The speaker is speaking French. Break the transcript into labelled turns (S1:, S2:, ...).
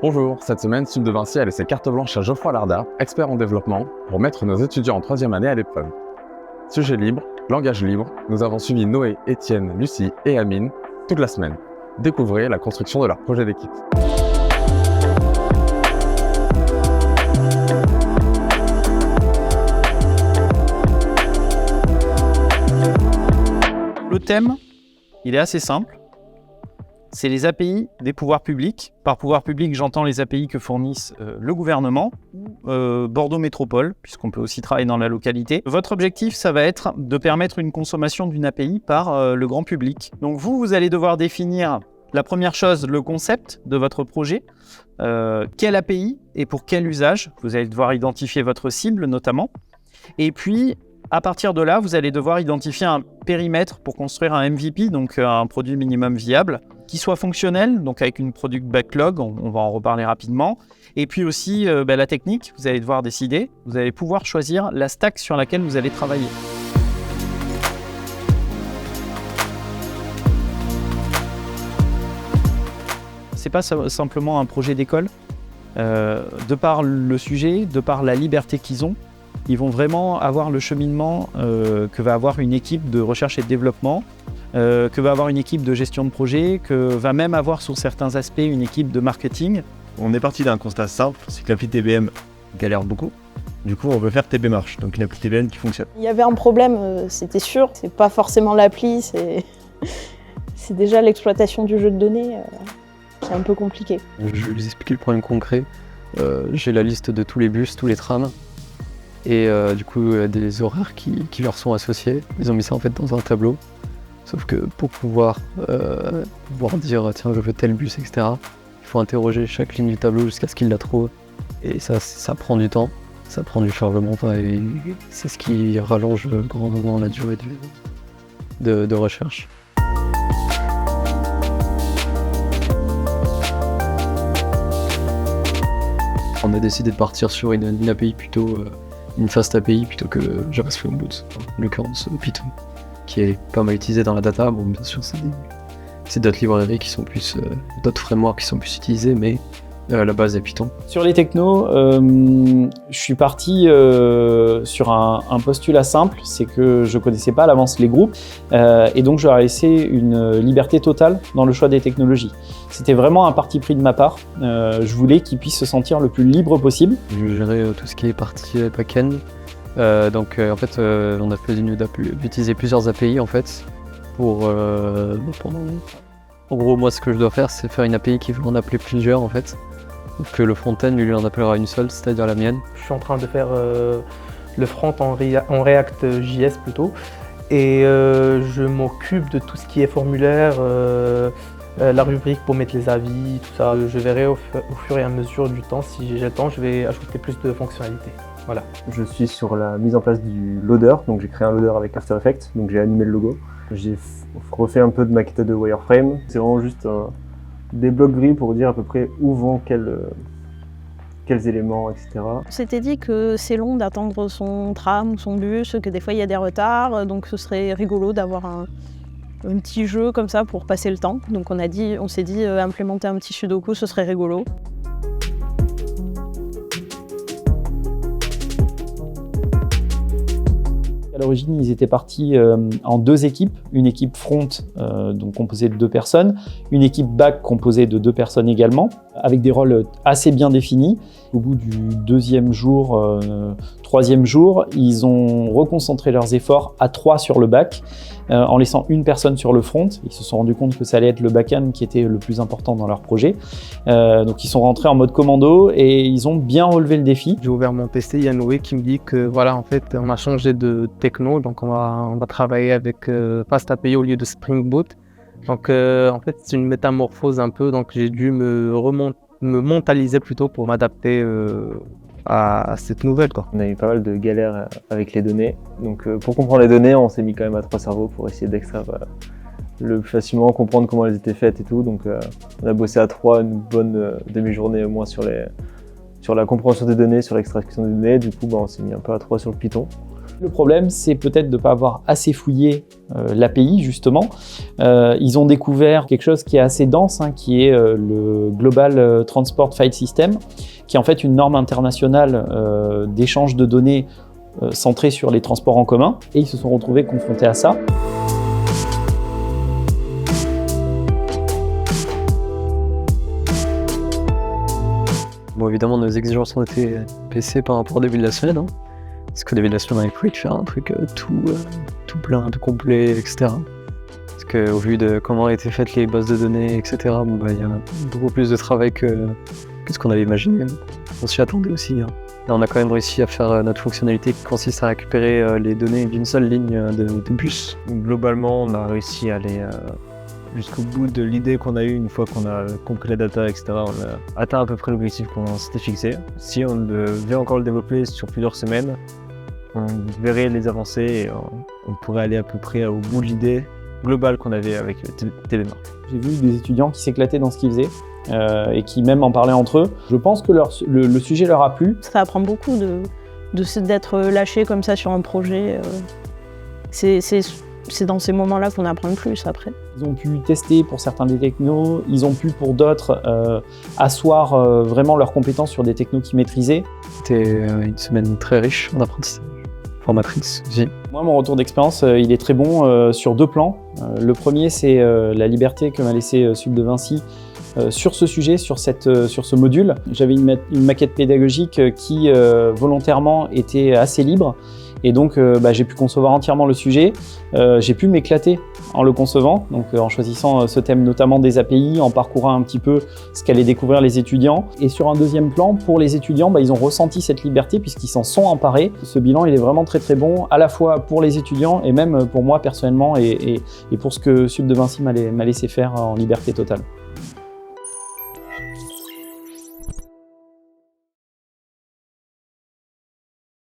S1: Bonjour, cette semaine, Sud de Vinci a laissé carte blanche à Geoffroy Larda, expert en développement, pour mettre nos étudiants en 3e année à l'épreuve. Sujet libre, langage libre, nous avons suivi Noé, Étienne, Lucie et Amine toute la semaine. Découvrez la construction de leur projet d'équipe.
S2: Le thème, il est assez simple. C'est les API des pouvoirs publics. Par pouvoir public, j'entends les API que fournissent le gouvernement ou Bordeaux Métropole, puisqu'on peut aussi travailler dans la localité. Votre objectif, ça va être de permettre une consommation d'une API par le grand public. Donc vous allez devoir définir la première chose, le concept de votre projet. Quelle API et pour quel usage? Vous allez devoir identifier votre cible notamment. Et puis, à partir de là, vous allez devoir identifier un périmètre pour construire un MVP, donc un produit minimum viable, qui soit fonctionnel, donc avec une product backlog, on va en reparler rapidement. Et puis aussi la technique, vous allez devoir décider, vous allez pouvoir choisir la stack sur laquelle vous allez travailler. C'est pas simplement un projet d'école. De par le sujet, de par la liberté qu'ils ont, ils vont vraiment avoir le cheminement que va avoir une équipe de recherche et de développement, que va avoir une équipe de gestion de projet, que va même avoir sur certains aspects une équipe de marketing.
S3: On est parti d'un constat simple, c'est que l'appli TBM galère beaucoup. Du coup, on veut faire TB Marche, donc une appli TBM qui fonctionne.
S4: Il y avait un problème, c'était sûr. C'est pas forcément l'appli, c'est déjà l'exploitation du jeu de données. C'est un peu compliqué.
S5: Je vais vous expliquer le problème concret. J'ai la liste de tous les bus, tous les trams. Et du coup, des horaires qui leur sont associés. Ils ont mis ça en fait dans un tableau. Sauf que pour pouvoir dire tiens je veux tel bus, etc., il faut interroger chaque ligne du tableau jusqu'à ce qu'ils la trouvent. Et ça prend du temps, ça prend du chargement, et c'est ce qui rallonge grandement la durée de recherche. On a décidé de partir sur une API plutôt, une fast API plutôt que Java Spring Boot, en l'occurrence Python, qui est pas mal utilisé dans la data. Bon, bien sûr, c'est d'autres librairies qui sont plus, d'autres frameworks qui sont plus utilisés, mais la base est Python.
S2: Sur les technos, je suis parti sur un postulat simple, c'est que je connaissais pas à l'avance les groupes, et donc je leur ai laissé une liberté totale dans le choix des technologies. C'était vraiment un parti pris de ma part. Je voulais qu'ils puissent se sentir le plus libre possible.
S5: Je gérais tout ce qui est partie back-end. Donc en fait, on a fait d'utiliser plusieurs API en fait pour. En gros, moi, ce que je dois faire, c'est faire une API qui va en appeler plusieurs en fait. Donc le front-end, lui en appellera une seule, c'est-à-dire la mienne.
S6: Je suis en train de faire le front en React.js plutôt, et je m'occupe de tout ce qui est formulaire, la rubrique pour mettre les avis, tout ça. Je verrai au fur et à mesure du temps, si j'ai le temps, je vais ajouter plus de fonctionnalités. Voilà.
S7: Je suis sur la mise en place du loader, donc j'ai créé un loader avec After Effects, donc j'ai animé le logo. J'ai refait un peu de maquette de wireframe. C'est vraiment juste des blocs gris pour dire à peu près où vont quels éléments, etc.
S4: On s'était dit que c'est long d'attendre son tram ou son bus, que des fois il y a des retards, donc ce serait rigolo d'avoir un petit jeu comme ça pour passer le temps. Donc on s'est dit implémenter un petit sudoku, ce serait rigolo.
S2: À l'origine, ils étaient partis en deux équipes. Une équipe front, donc composée de 2 personnes, une équipe back composée de 2 personnes également, avec des rôles assez bien définis. Au bout du 2e jour, 3e jour, ils ont reconcentré leurs efforts à 3 sur le back, en laissant une personne sur le front. Ils se sont rendus compte que ça allait être le back-end qui était le plus important dans leur projet. Donc ils sont rentrés en mode commando et ils ont bien relevé le défi.
S8: J'ai ouvert mon PC, il y a Noé qui me dit que voilà, en fait, on a changé de techno, donc on va travailler avec Fast API au lieu de Spring Boot. Donc en fait, c'est une métamorphose un peu, donc j'ai dû me mentaliser plutôt pour m'adapter à cette nouvelle, quoi.
S7: On a eu pas mal de galères avec les données, donc pour comprendre les données, on s'est mis quand même à 3 cerveaux pour essayer d'extraire le plus facilement, comprendre comment elles étaient faites et tout. Donc on a bossé à 3 une bonne demi-journée au moins sur la compréhension des données, sur l'extraction des données. Du coup, on s'est mis un peu à 3 sur le Python.
S2: Le problème, c'est peut-être de ne pas avoir assez fouillé l'API, justement. Ils ont découvert quelque chose qui est assez dense, qui est le Global Transport File System, qui est en fait une norme internationale d'échange de données centrée sur les transports en commun. Et ils se sont retrouvés confrontés à ça.
S5: Bon, évidemment, nos exigences ont été baissées par rapport au début de la semaine. Parce qu'au début de la semaine, on avait prévu de faire un truc tout plein, tout complet, etc. Parce qu'au vu de comment étaient faites les bases de données, etc., il y a beaucoup plus de travail que ce qu'on avait imaginé. On s'y attendait aussi. Là, on a quand même réussi à faire notre fonctionnalité qui consiste à récupérer les données d'une seule ligne de bus.
S3: Globalement, on a réussi à aller jusqu'au bout de l'idée qu'on a eue une fois qu'on a compris la data, etc. On a atteint à peu près l'objectif qu'on s'était fixé. Si on devait encore le développer sur plusieurs semaines, on verrait les avancées et on pourrait aller à peu près au bout de l'idée globale qu'on avait avec TBMarsh.
S2: J'ai vu des étudiants qui s'éclataient dans ce qu'ils faisaient et qui même en parlaient entre eux. Je pense que le sujet leur a plu.
S4: Ça apprend beaucoup d'être lâché comme ça sur un projet. C'est dans ces moments-là qu'on apprend le plus après.
S2: Ils ont pu tester pour certains des technos, ils ont pu pour d'autres asseoir vraiment leurs compétences sur des technos qu'ils maîtrisaient.
S5: C'était une semaine très riche en apprentissage, formatrice aussi.
S2: Moi, mon retour d'expérience, il est très bon sur deux plans. Le premier, c'est la liberté que m'a laissé Sub de Vinci sur ce sujet, sur ce module. J'avais une maquette pédagogique qui volontairement était assez libre. Et donc, j'ai pu concevoir entièrement le sujet. J'ai pu m'éclater en le concevant, donc en choisissant ce thème notamment des API, en parcourant un petit peu ce qu'allaient découvrir les étudiants. Et sur un deuxième plan, pour les étudiants, ils ont ressenti cette liberté puisqu'ils s'en sont emparés. Ce bilan, il est vraiment très très bon, à la fois pour les étudiants et même pour moi personnellement et pour ce que Sub de Vinci m'a laissé faire en liberté totale.